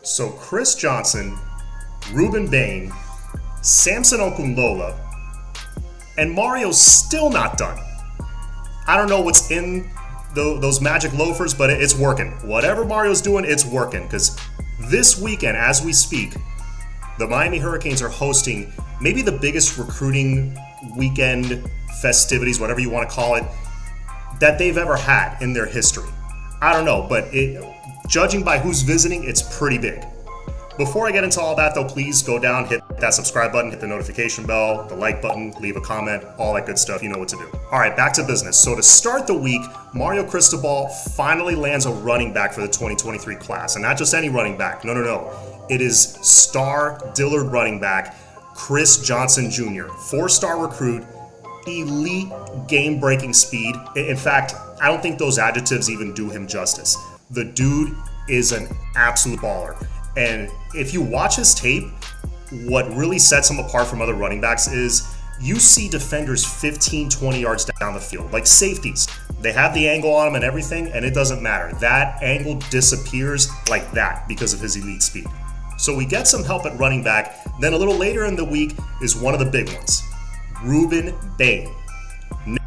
So Chris Johnson, Reuben Bain, Samson Okunlola, and Mario's still not done. I don't know what's in those magic loafers, but it's working. Whatever Mario's doing, it's working. Because this weekend, as we speak, the Miami Hurricanes are hosting maybe the biggest recruiting weekend festivities, whatever you want to call it, that they've ever had in their history. I don't know, but judging by who's visiting, it's pretty big. Before I get into all that, though, please go down, hit that subscribe button, hit the notification bell, the like button, leave a comment, all that good stuff. You know what to do. All right, back to business. So to start the week, Mario Cristobal finally lands a running back for the 2023 class. And not just any running back. No. It is star Dillard running back Chris Johnson Jr., 4-star recruit, elite game-breaking speed. In fact, I don't think those adjectives even do him justice. The dude is an absolute baller. And if you watch his tape, what really sets him apart from other running backs is you see defenders 15, 20 yards down the field, like safeties. They have the angle on them and everything, and it doesn't matter. That angle disappears like that because of his elite speed. So we get some help at running back. Then a little later in the week is one of the big ones, Reuben Bain,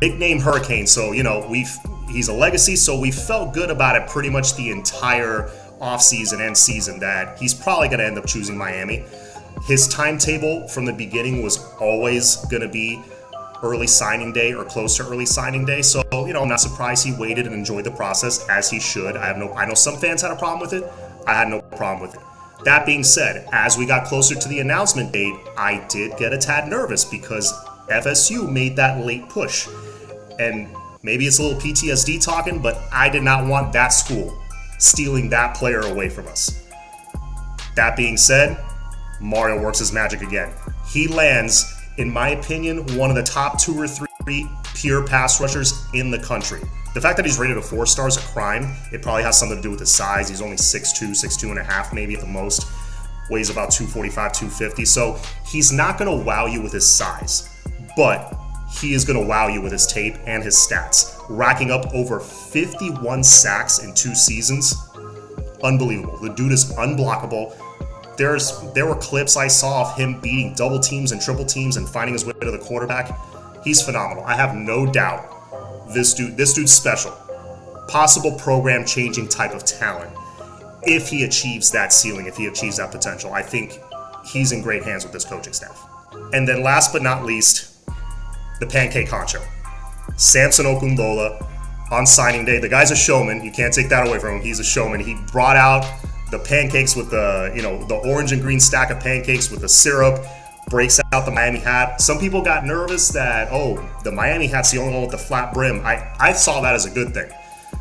nicknamed Hurricane. So, he's a legacy, so we felt good about it pretty much the entire offseason and season that he's probably going to end up choosing Miami. His timetable from the beginning was always going to be early signing day or close to early signing day. So, I'm not surprised he waited and enjoyed the process as he should. I know some fans had a problem with it. I had no problem with it. That being said, as we got closer to the announcement date, I did get a tad nervous because FSU made that late push. And maybe it's a little PTSD talking, but I did not want that school stealing that player away from us. That being said, Mario works his magic again. He lands, in my opinion, one of the top 2 or 3 pure pass rushers in the country. The fact that he's rated a 4-star is a crime. It probably has something to do with his size. He's only 6'2", 6'2 and a half maybe at the most. Weighs about 245, 250. So he's not going to wow you with his size, but he is going to wow you with his tape and his stats. Racking up over 51 sacks in 2 seasons. Unbelievable. The dude is unblockable. There were clips I saw of him beating double teams and triple teams and finding his way to the quarterback. He's phenomenal. I have no doubt this dude's special. Possible program changing type of talent if he achieves that ceiling, if he achieves that potential. I think he's in great hands with this coaching staff. And then last but not least, the pancake honcho, Samson Okunlola, on signing day. The guy's a showman. You can't take that away from him. He's a showman. He brought out the pancakes with the orange and green stack of pancakes with the syrup, breaks out the Miami hat. Some people got nervous that, the Miami hat's the only one with the flat brim. I saw that as a good thing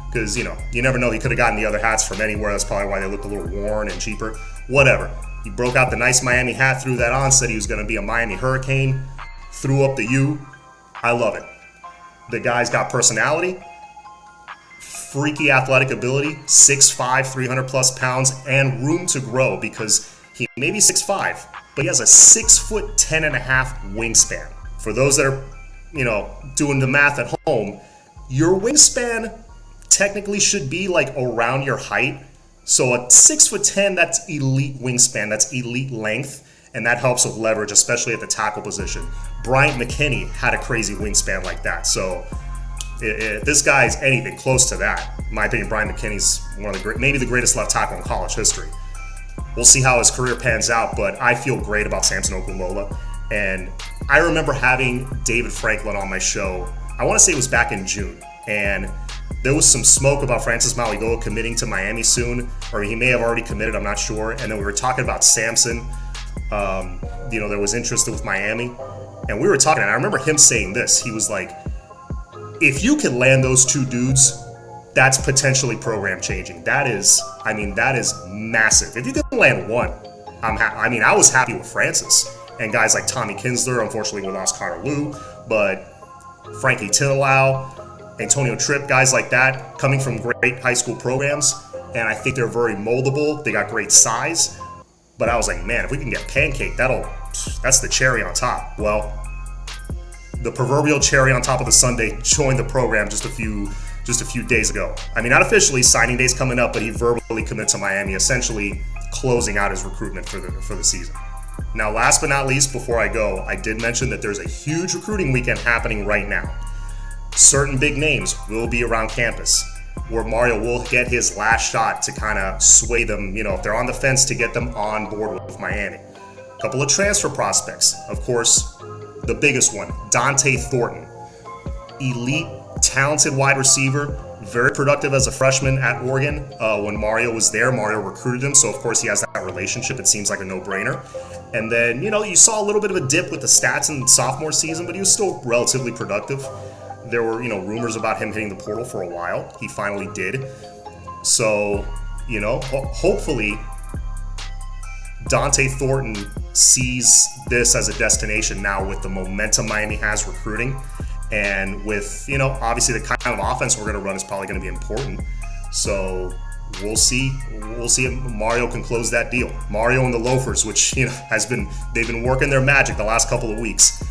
because, you never know. He could have gotten the other hats from anywhere. That's probably why they looked a little worn and cheaper. Whatever. He broke out the nice Miami hat, threw that on, said he was going to be a Miami Hurricane, threw up the U. I love it. The guy's got personality, freaky athletic ability, 6'5", 300 plus pounds, and room to grow because he may be 6'5", but he has a 6'10" and a half wingspan. For those that are, doing the math at home, your wingspan technically should be like around your height. So a 6'10", that's elite wingspan, that's elite length, and that helps with leverage, especially at the tackle position. Bryant McKinney had a crazy wingspan like that. So if this guy's anything close to that, in my opinion, Bryant McKinney's one of maybe the greatest left tackle in college history. We'll see how his career pans out, but I feel great about Samson Okunlola. And I remember having David Franklin on my show, I want to say it was back in June, and there was some smoke about Francis Maligoa committing to Miami soon, or he may have already committed, I'm not sure. And then we were talking about Samson. There was interest with Miami, and we were talking, and I remember him saying this. He was like, if you can land those 2 dudes, that's potentially program changing. That is massive. If you can land one, I was happy with Francis and guys like Tommy Kinsler. Unfortunately, we lost Connor Liu, but Frankie Tinalau, Antonio Tripp, guys like that coming from great high school programs, and I think they're very moldable. They got great size, but I was like, man, if we can get Pancake, that's the cherry on top. Well, the proverbial cherry on top of the sundae joined the program just a few days ago. Not officially, signing day's coming up, but he verbally committed to Miami, essentially closing out his recruitment for the season. Now, last but not least, before I go, I did mention that there's a huge recruiting weekend happening right now. Certain big names will be around campus, where Mario will get his last shot to kind of sway them, if they're on the fence, to get them on board with Miami. A couple of transfer prospects. Of course, the biggest one, Dante Thornton. Elite, talented wide receiver, very productive as a freshman at Oregon. When Mario was there, Mario recruited him, so of course he has that relationship. It seems like a no-brainer. And then, you saw a little bit of a dip with the stats in sophomore season, but he was still relatively productive. There were, rumors about him hitting the portal for a while. He finally did. So, hopefully Dante Thornton sees this as a destination now with the momentum Miami has recruiting. And with, obviously the kind of offense we're going to run is probably going to be important. So we'll see if Mario can close that deal. Mario and the Loafers, which, they've been working their magic the last couple of weeks.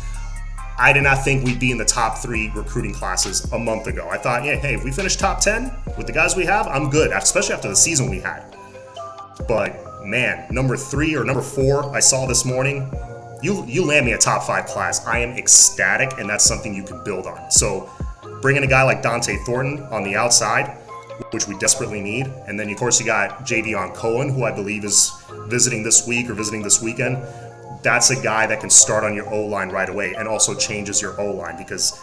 I did not think we'd be in the top 3 recruiting classes a month ago. I thought, hey, if we finish top 10 with the guys we have, I'm good, especially after the season we had. But man, number 3 or number 4 I saw this morning, you land me a top 5 class. I am ecstatic, and that's something you can build on. So bringing a guy like Dante Thornton on the outside, which we desperately need, and then of course you got Javion Cohen, who I believe is visiting this week or visiting this weekend. That's a guy that can start on your O-line right away and also changes your O-line, because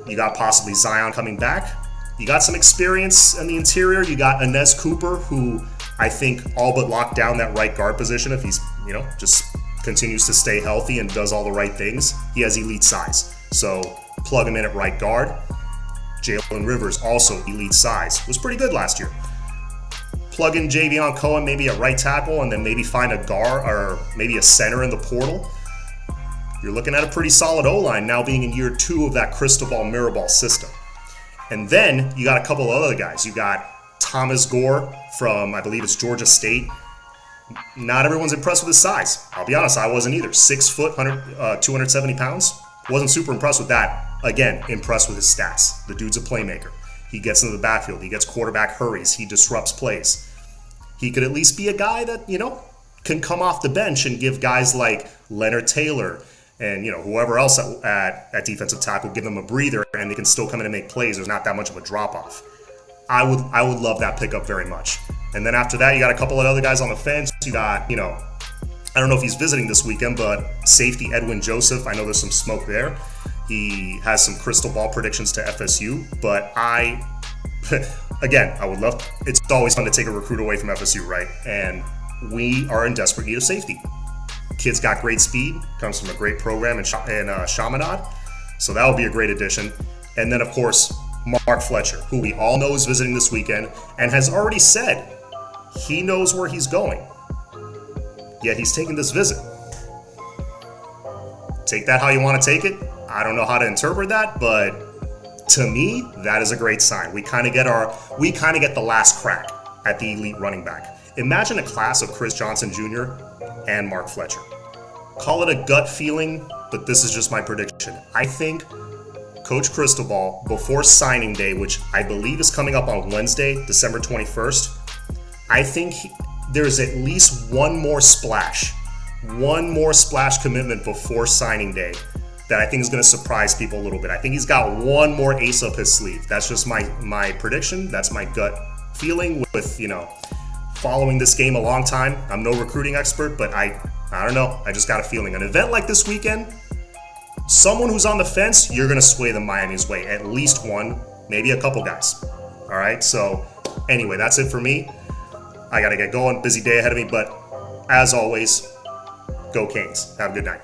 you got possibly Zion coming back. You got some experience in the interior. You got Inez Cooper, who I think all but locked down that right guard position if he's, just continues to stay healthy and does all the right things. He has elite size. So plug him in at right guard. Jalen Rivers, also elite size, was pretty good last year. Plug in Javion Cohen maybe at right tackle, and then maybe find a guard or maybe a center in the portal. You're looking at a pretty solid O-line now, being in year 2 of that crystal ball, mirror ball system. And then you got a couple of other guys. You got Thomas Gore from, I believe it's Georgia State. Not everyone's impressed with his size. I'll be honest, I wasn't either. 6 foot, 270 pounds. Wasn't super impressed with that. Again, impressed with his stats. The dude's a playmaker. He gets into the backfield. He gets quarterback hurries. He disrupts plays. He could at least be a guy that, can come off the bench and give guys like Leonard Taylor and, whoever else at defensive tackle, give them a breather, and they can still come in and make plays. There's not that much of a drop-off. I would love that pickup very much. And then after that, you got a couple of other guys on the fence. You got, I don't know if he's visiting this weekend, but safety Edwin Joseph, I know there's some smoke there. He has some crystal ball predictions to FSU, but again, I would love, it's always fun to take a recruit away from FSU, right? And we are in desperate need of safety. Kid's got great speed, comes from a great program in Chaminade, so that would be a great addition. And then, of course, Mark Fletcher, who we all know is visiting this weekend and has already said he knows where he's going, yet he's taking this visit. Take that how you want to take it. I don't know how to interpret that, but to me, that is a great sign. We kind of get the last crack at the elite running back. Imagine a class of Chris Johnson Jr. and Mark Fletcher. Call it a gut feeling, but this is just my prediction. I think Coach Cristobal, before signing day, which I believe is coming up on Wednesday, December 21st, I think there's at least one more splash commitment before signing day that I think is going to surprise people a little bit. I think he's got one more ace up his sleeve. That's just my prediction. That's my gut feeling with, following this game a long time. I'm no recruiting expert, but I don't know. I just got a feeling. An event like this weekend, someone who's on the fence, you're going to sway the Miami's way. At least one, maybe a couple guys. All right, so anyway, that's it for me. I got to get going. Busy day ahead of me, but as always, go Canes. Have a good night.